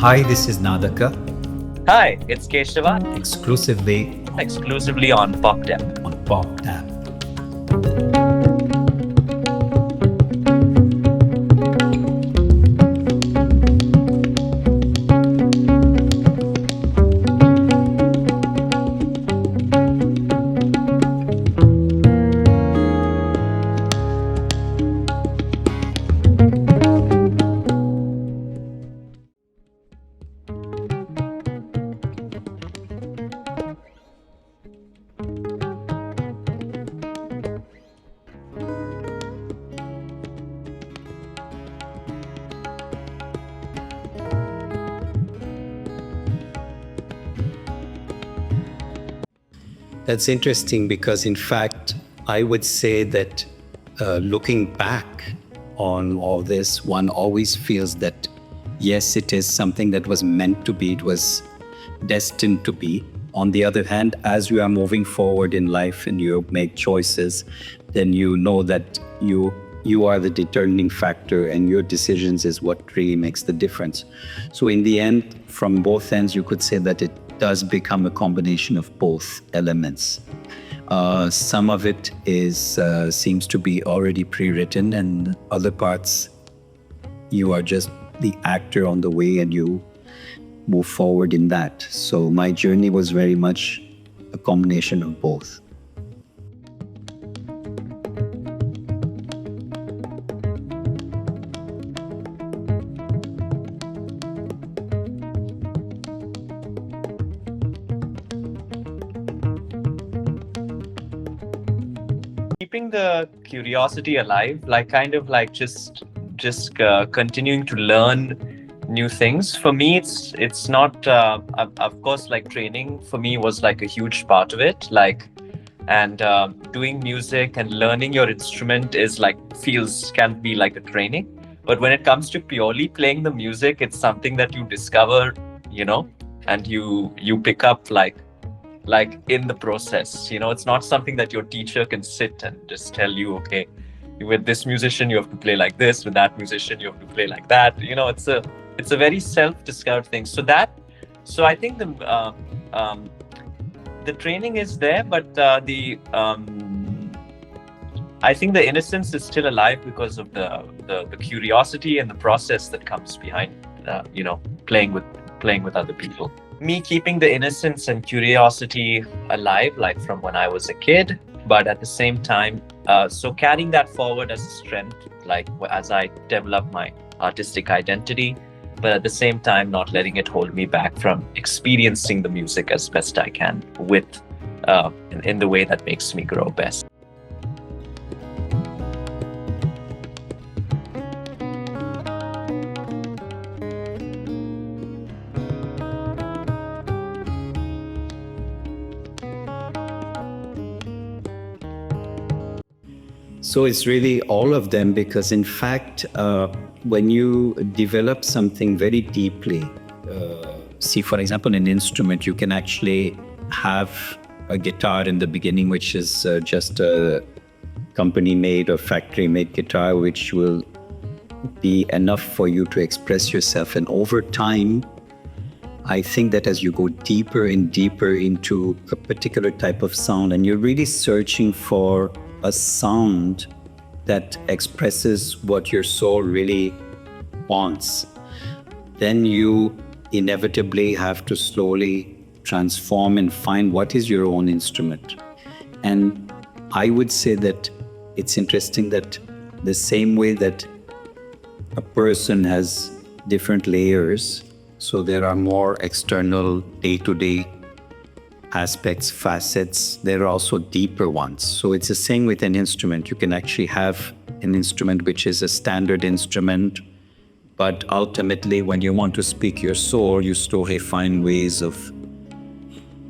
Hi, this is Nadaka, Hi, it's Keshava, exclusively on Popp Dapp. on Popp Dapp. That's interesting because, in fact, I would say that looking back on all this, one always feels that, yes, it is something that was meant to be, it was destined to be. On the other hand, as you are moving forward in life and you make choices, then you know that you are the determining factor and your decisions is what really makes the difference. So in the end, from both ends, you could say that it does become a combination of both elements. Some of it is seems to be already pre-written, and other parts you are just the actor on the way and you move forward in that. So my journey was very much a combination of both. Keeping the curiosity alive, just continuing to learn new things. For me, it's not. Of course, like training for me was like a huge part of it. And doing music and learning your instrument is can be like a training. But when it comes to purely playing the music, it's something that you discover, and you pick up like in the process. It's not something that your teacher can sit and just tell you, okay, with this musician you have to play like this, with that musician you have to play like that. It's a very self-discovered thing. So I think the training is there, but I think the innocence is still alive because of the curiosity and the process that comes behind playing with other people. Me keeping the innocence and curiosity alive, like from when I was a kid, but at the same time, so carrying that forward as a strength, like as I develop my artistic identity, but at the same time, not letting it hold me back from experiencing the music as best I can in the way that makes me grow best. So it's really all of them because, in fact, when you develop something very deeply, see, for example, an instrument, you can actually have a guitar in the beginning, which is just a company-made or factory-made guitar, which will be enough for you to express yourself. And over time, I think that as you go deeper and deeper into a particular type of sound, and you're really searching for a sound that expresses what your soul really wants, then you inevitably have to slowly transform and find what is your own instrument. And I would say that it's interesting that the same way that a person has different layers, so there are more external day-to-day aspects, facets, there are also deeper ones. So it's the same with an instrument. You can actually have an instrument which is a standard instrument, but ultimately when you want to speak your soul, you slowly find ways of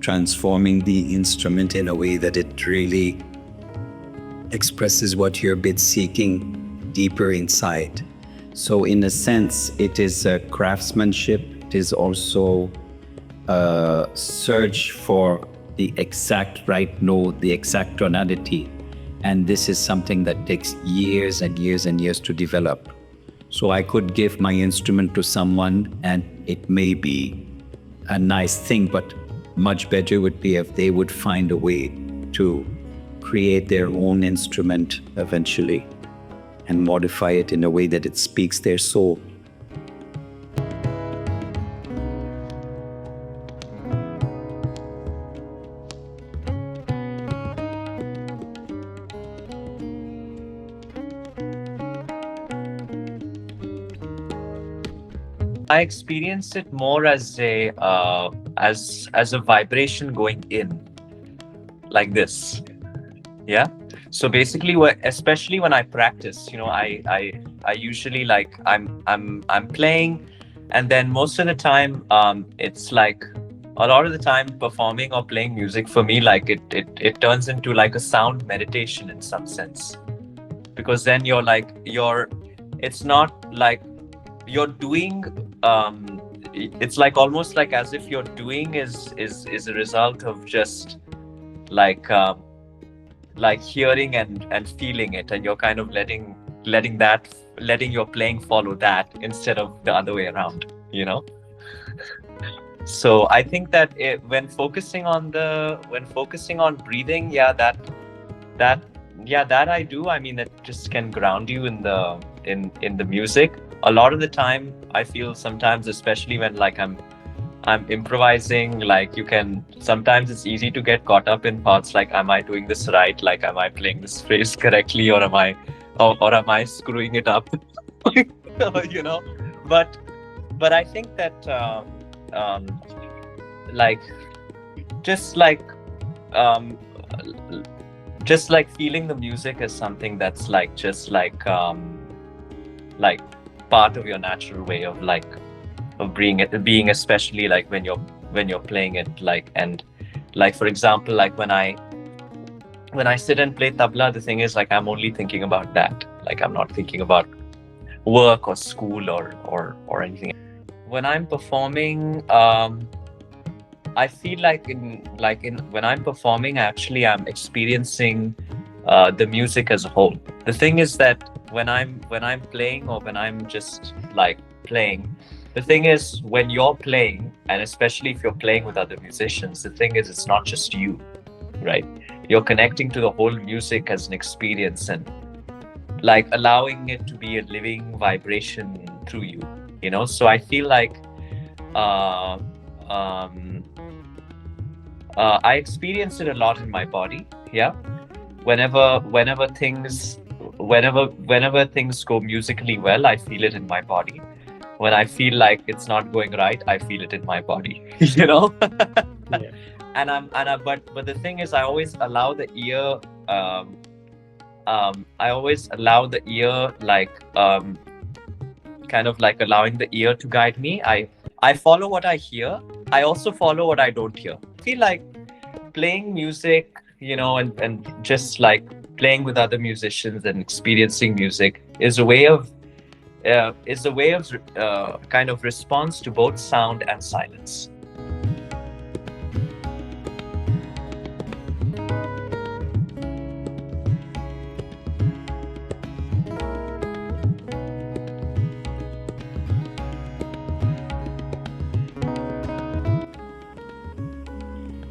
transforming the instrument in a way that it really expresses what you're a bit seeking deeper inside. So in a sense, it is a craftsmanship. It is also a search for the exact right note, the exact tonality. And this is something that takes years and years and years to develop. So I could give my instrument to someone and it may be a nice thing, but much better would be if they would find a way to create their own instrument eventually and modify it in a way that it speaks their soul. I experienced it more as a as a vibration going in, like this. Yeah. So basically, especially when I practice, I usually like I'm playing, and then most of the time, it's like a lot of the time performing or playing music for me, like it turns into like a sound meditation in some sense, because then it's not like you're doing. It's like almost like as if you're doing is a result of just like. Like hearing and feeling it, and you're kind of letting your playing follow that instead of the other way around, So I think that when focusing on breathing, that I do. I mean, that just can ground you in the music. A lot of the time I feel sometimes, especially when like I'm improvising, like sometimes it's easy to get caught up in parts like, am I doing this right? Like, am I playing this phrase correctly, or am I screwing it up? But I think that like just like feeling the music as something that's like just like part of your natural way of being, especially like when you're playing it, like, and like, for example, like when I sit and play tabla, the thing is like I'm only thinking about that. Like I'm not thinking about work or school or anything. When I'm performing, I feel like when I'm performing, actually I'm experiencing the music as a whole. The thing is that when I'm playing, or when I'm just like playing, the thing is, when you're playing, and especially if you're playing with other musicians, the thing is, it's not just you, right? You're connecting to the whole music as an experience, and like allowing it to be a living vibration through you, So I feel like I experience it a lot in my body. Yeah. Whenever things go musically well, I feel it in my body. When I feel like it's not going right, I feel it in my body, Yeah. But the thing is, I always allow the ear. Kind of like allowing the ear to guide me. I follow what I hear. I also follow what I don't hear. I feel like playing music, and just like playing with other musicians and experiencing music is a way of kind of response to both sound and silence.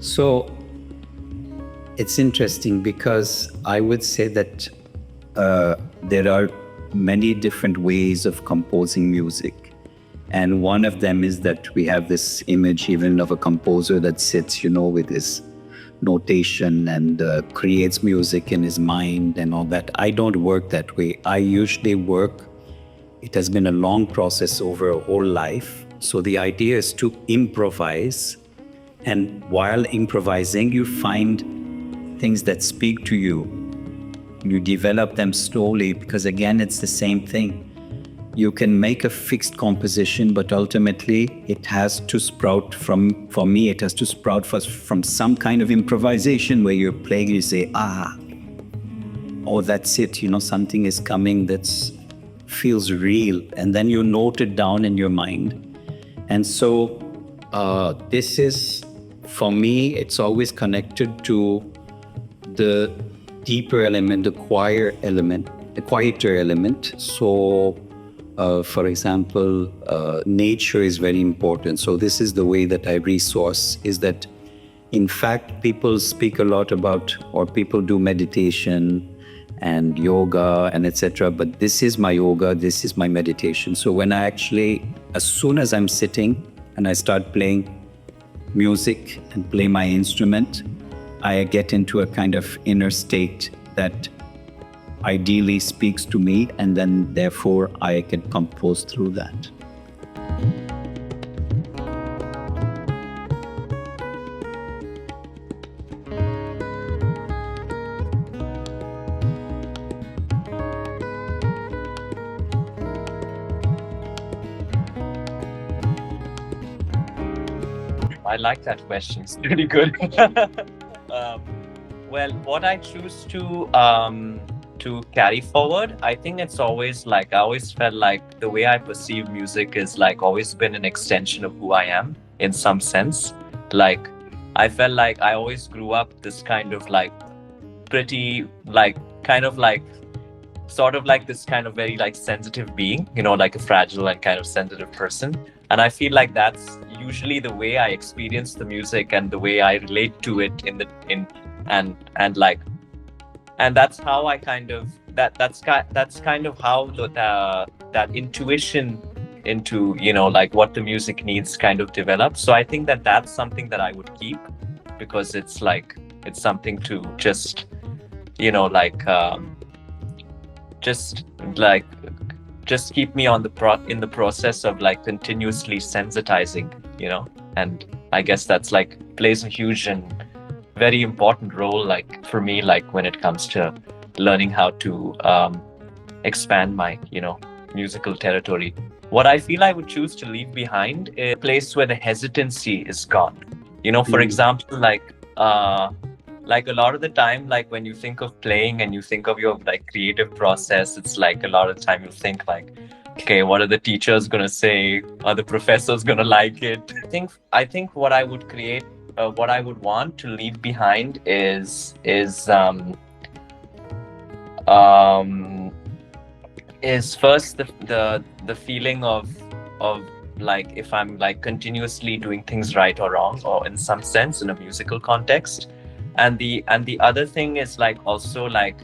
So it's interesting, because I would say that there are many different ways of composing music. And one of them is that we have this image even of a composer that sits, with his notation and creates music in his mind and all that. I don't work that way. I usually it has been a long process over a whole life. So the idea is to improvise. And while improvising, you find things that speak to you. You develop them slowly, because again, it's the same thing. You can make a fixed composition, but ultimately it has to sprout from some kind of improvisation where you're playing, you say, oh, that's it, something is coming that feels real. And then you note it down in your mind. And so this is, for me, it's always connected to the deeper element, the quieter element. So For example, nature is very important. So this is the way that I resource, is that in fact, people speak a lot about, or people do meditation and yoga and etc. But this is my yoga, this is my meditation. So when I actually, as soon as I'm sitting and I start playing music and play my instrument, I get into a kind of inner state that ideally speaks to me, and then therefore I can compose through that. I like that question. It's really good. Well, what I choose to carry forward, I think it's always like, I always felt like the way I perceive music is like always been an extension of who I am in some sense. Like I felt like I always grew up this kind of like pretty like kind of like sort of like this kind of very like sensitive being, you know, like a fragile and kind of sensitive person. And I feel like that's usually the way I experience the music and the way I relate to it and that's how I kind of that's kind of how that intuition into, you know, like what the music needs kind of develops. So I think that that's something that I would keep, because it's like it's something to just, you know, like just keep me on in the process of like continuously sensitizing, you know. And I guess that's like plays a huge and very important role like for me, like when it comes to learning how to expand my, you know, musical territory. What I feel I would choose to leave behind is a place where the hesitancy is gone, you know. For example, like a lot of the time, like when you think of playing and you think of your like creative process, it's like a lot of the time you think like, okay, what are the teachers gonna say? Are the professors gonna like it? I think what I would create, what I would want to leave behind is first the feeling of like if I'm like continuously doing things right or wrong, or in some sense in a musical context. And the other thing is like also like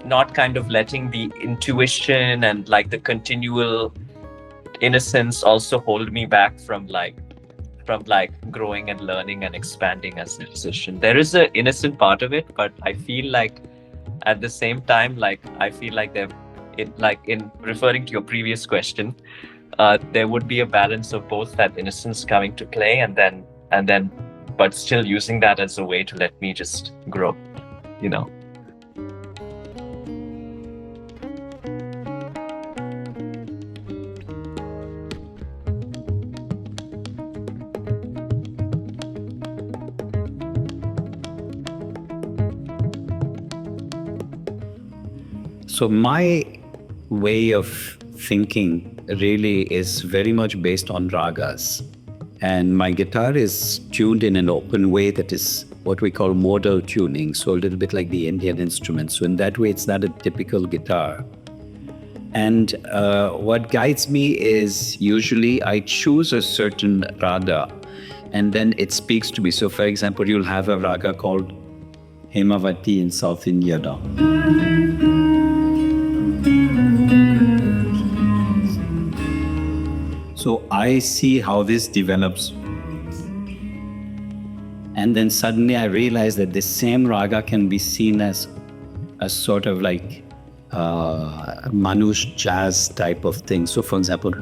not kind of letting the intuition and like the continual innocence also hold me back from like growing and learning and expanding as a musician. There is an innocent part of it, but I feel like at the same time, like I feel like in referring to your previous question, there would be a balance of both that innocence coming to play and then but still using that as a way to let me just grow, you know. So my way of thinking really is very much based on ragas. And my guitar is tuned in an open way that is what we call modal tuning, so a little bit like the Indian instruments. So in that way, it's not a typical guitar. And what guides me is usually I choose a certain raga and then it speaks to me. So for example, you'll have a raga called Hemavati in South India now. So I see how this develops. And then suddenly I realize that the same raga can be seen as a sort of like Manush jazz type of thing. So for example,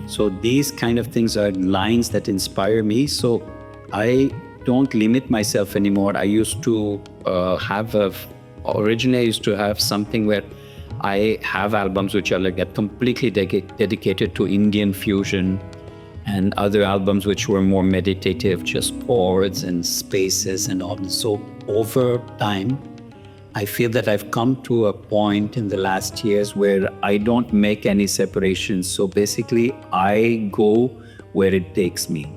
so these kind of things are lines that inspire me. So I don't limit myself anymore. I used to originally I used to have something where I have albums which are like completely dedicated to Indian fusion, and other albums which were more meditative, just chords and spaces and all. So over time, I feel that I've come to a point in the last years where I don't make any separations. So basically, I go where it takes me.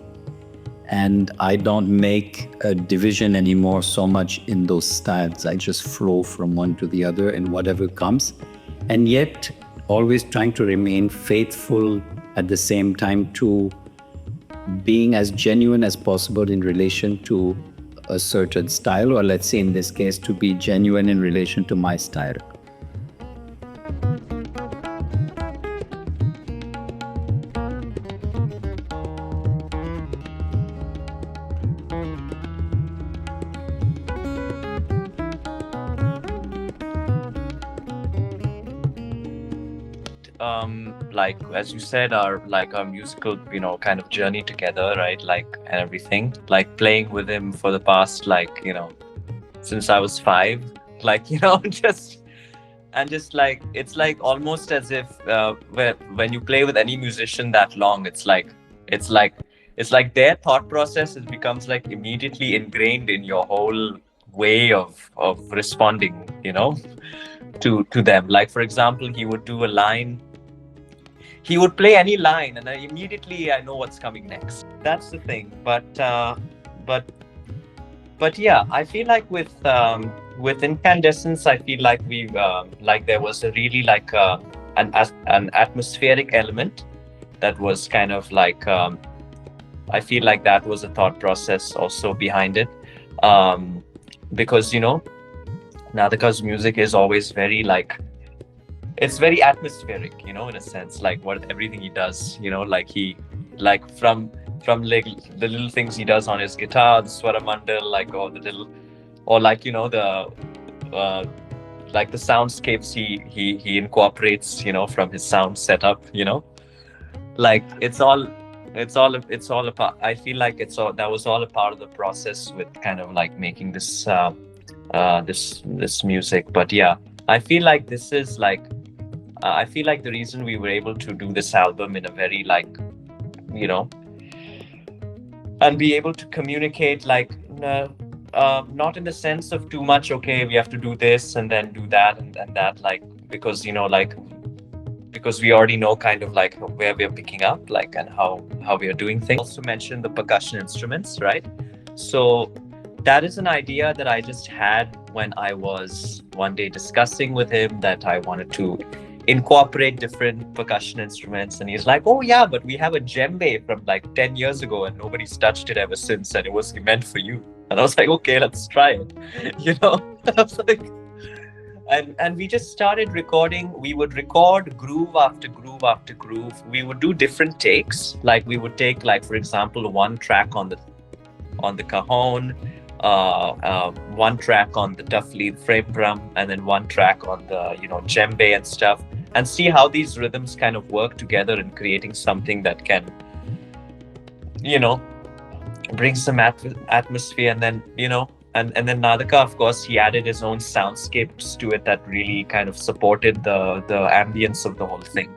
And I don't make a division anymore so much in those styles. I just flow from one to the other and whatever comes. And yet, always trying to remain faithful at the same time to being as genuine as possible in relation to a certain style, or let's say in this case, to be genuine in relation to my style. Like as you said, our musical, kind of journey together, right? Like, and everything, like playing with him for the past, since I was 5, just like it's like almost as if when you play with any musician that long, it's like their thought process becomes like immediately ingrained in your whole way of responding, to them. Like, for example, he would do a line. He would play any line, and I know what's coming next. That's the thing. But yeah, I feel like with Incandescence, I feel like we there was a really an atmospheric element that was kind of I feel like that was a thought process also behind it, because Nadaka's music is always very it's very atmospheric, in a sense, everything he does, from the little things he does on his guitar, the swaramandal, all the little, or the soundscapes he incorporates, from his sound setup, it's all a part. I feel like that was all a part of the process with kind of making this this music. But yeah, I feel like this is I feel like the reason we were able to do this album in a very and be able to communicate not in the sense of too much, okay, we have to do this and then do that and that, because because we already know kind of where we're picking up, and how we are doing things. Also mentioned the percussion instruments, right? So that is an idea that I just had when I was one day discussing with him that I wanted to incorporate different percussion instruments, and he's like, oh yeah, but we have a djembe from 10 years ago and nobody's touched it ever since, and it was meant for you. And I was like, okay, let's try it. I was like, and we just started recording. We would record groove after groove after groove. We would do different takes. We would take, for example, one track on the cajon, one track on the duff lead frame drum, and then one track on the djembe and stuff, and see how these rhythms kind of work together in creating something that can bring some atmosphere. And then and then Nadaka, of course, he added his own soundscapes to it that really kind of supported the ambience of the whole thing.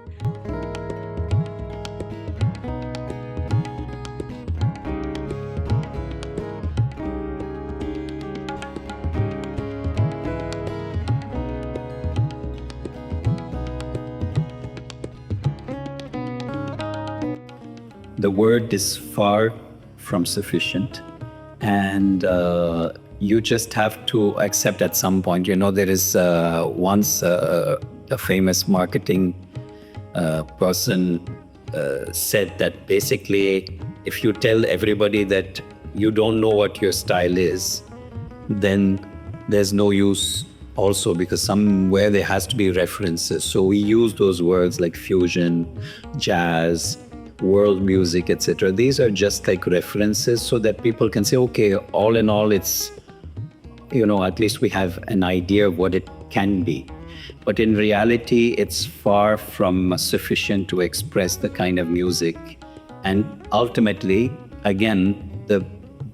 The word is far from sufficient, and you just have to accept at some point. There is once a famous marketing person said that basically, if you tell everybody that you don't know what your style is, then there's no use also, because somewhere there has to be references. So we use those words like fusion, jazz, world music, etc. These are just references so that people can say, okay, all in all, it's, at least we have an idea of what it can be. But in reality, it's far from sufficient to express the kind of music. And ultimately, again, the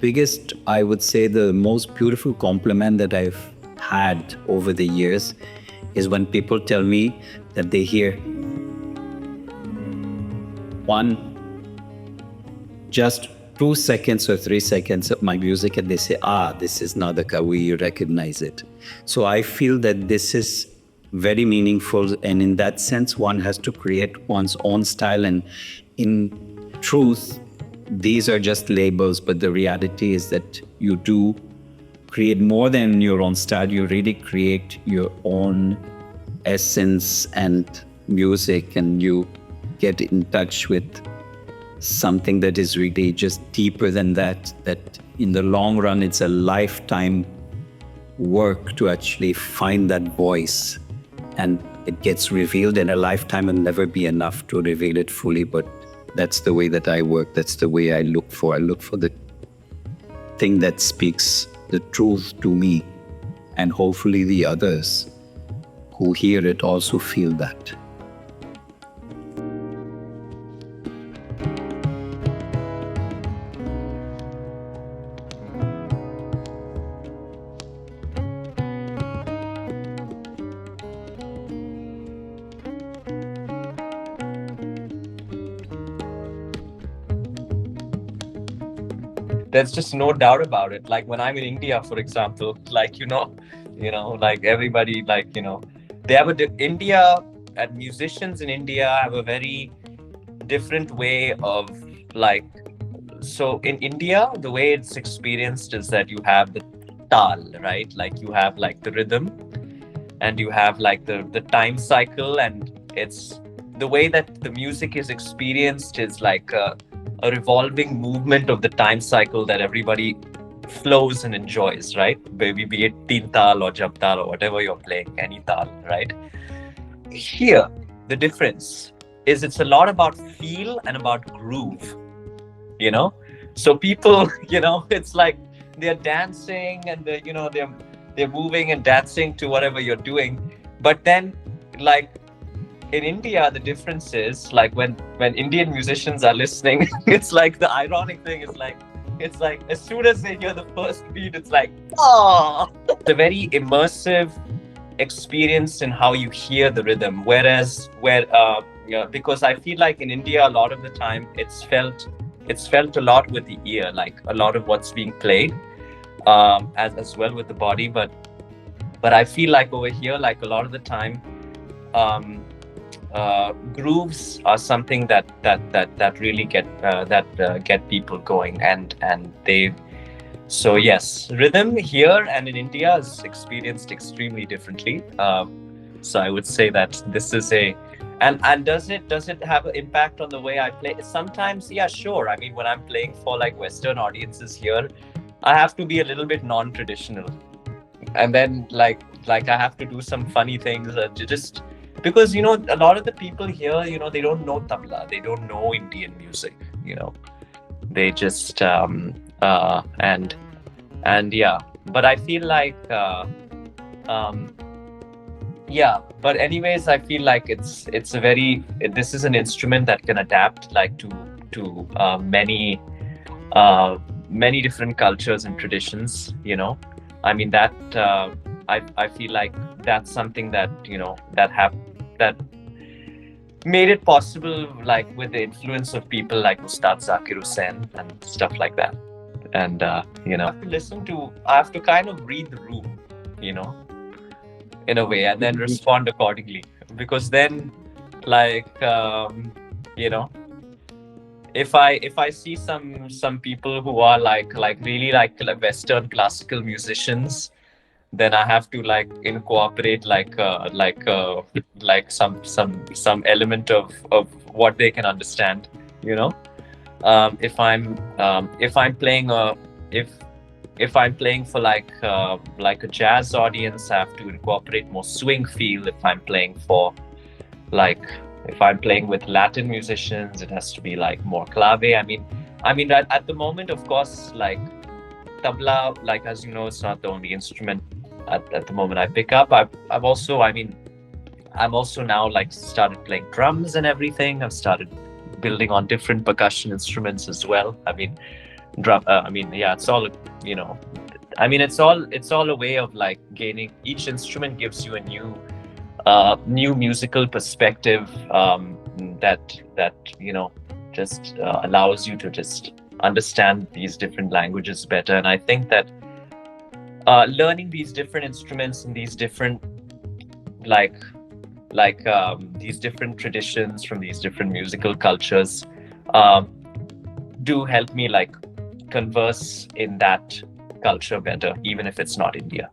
biggest, I would say, the most beautiful compliment that I've had over the years is when people tell me that they hear one, just 2 seconds or 3 seconds of my music and they say, this is Nadaka, we recognize it. So I feel that this is very meaningful, and in that sense, one has to create one's own style. And in truth, these are just labels, but the reality is that you do create more than your own style. You really create your own essence and music, and you get in touch with something that is really just deeper than that, that in the long run, it's a lifetime work to actually find that voice, and it gets revealed in a lifetime and never be enough to reveal it fully. But that's the way that I work. That's the way I look for. I look for the thing that speaks the truth to me, and hopefully the others who hear it also feel that. There's just no doubt about it. Like when I'm in India, for example, like, like everybody, like, they have India, and musicians in India have a very different way of like, so in India, the way it's experienced is that you have the tal, right? Like you have like the rhythm, and you have like the time cycle, and it's the way that the music is experienced is like a revolving movement of the time cycle that everybody flows and enjoys, right? Maybe be it teen tal or jab tal or whatever you're playing, any tal, right? Here, the difference is it's a lot about feel and about groove, So people, it's like they're dancing and they're moving and dancing to whatever you're doing. But then, like, in India, the difference is like when Indian musicians are listening, it's like the ironic thing is like, it's like as soon as they hear the first beat, it's like, oh, it's a very immersive experience in how you hear the rhythm. Whereas because I feel like in India, a lot of the time it's felt a lot with the ear, like a lot of what's being played, as well with the body. But I feel like over here, like a lot of the time, grooves are something that really get people going, and they. So yes, rhythm here and in India is experienced extremely differently. So I would say that this is and does it have an impact on the way I play? Sometimes, yeah, sure. I mean, when I'm playing for like Western audiences here, I have to be a little bit non-traditional, and then like I have to do some funny things to just. Because, a lot of the people here, they don't know tabla, they don't know Indian music, they just, and yeah, but I feel like, yeah, but anyways, I feel like this is an instrument that can adapt like to many different cultures and traditions, I mean that, I feel like that's something that, that made it possible, like with the influence of people like Ustad Zakir Hussain and stuff like that. And, I have to kind of read the room, in a way, and then respond accordingly. Because then, like, if I see some people who are like really like Western classical musicians, then I have to like incorporate like some element of what they can understand, if I'm playing if I'm playing for like a jazz audience, I have to incorporate more swing feel. If I'm playing with Latin musicians, it has to be like more clave. I mean at the moment, of course, like tabla, like, as you know, it's not the only instrument at the moment I pick up. I'm also now like started playing drums and everything. I've started building on different percussion instruments as well. I mean, it's all, it's all a way of like gaining. Each instrument gives you a new musical perspective, that just allows you to just understand these different languages better. And I think that learning these different instruments and these different like these different traditions from these different musical cultures um, do help me like converse in that culture better, even if it's not India.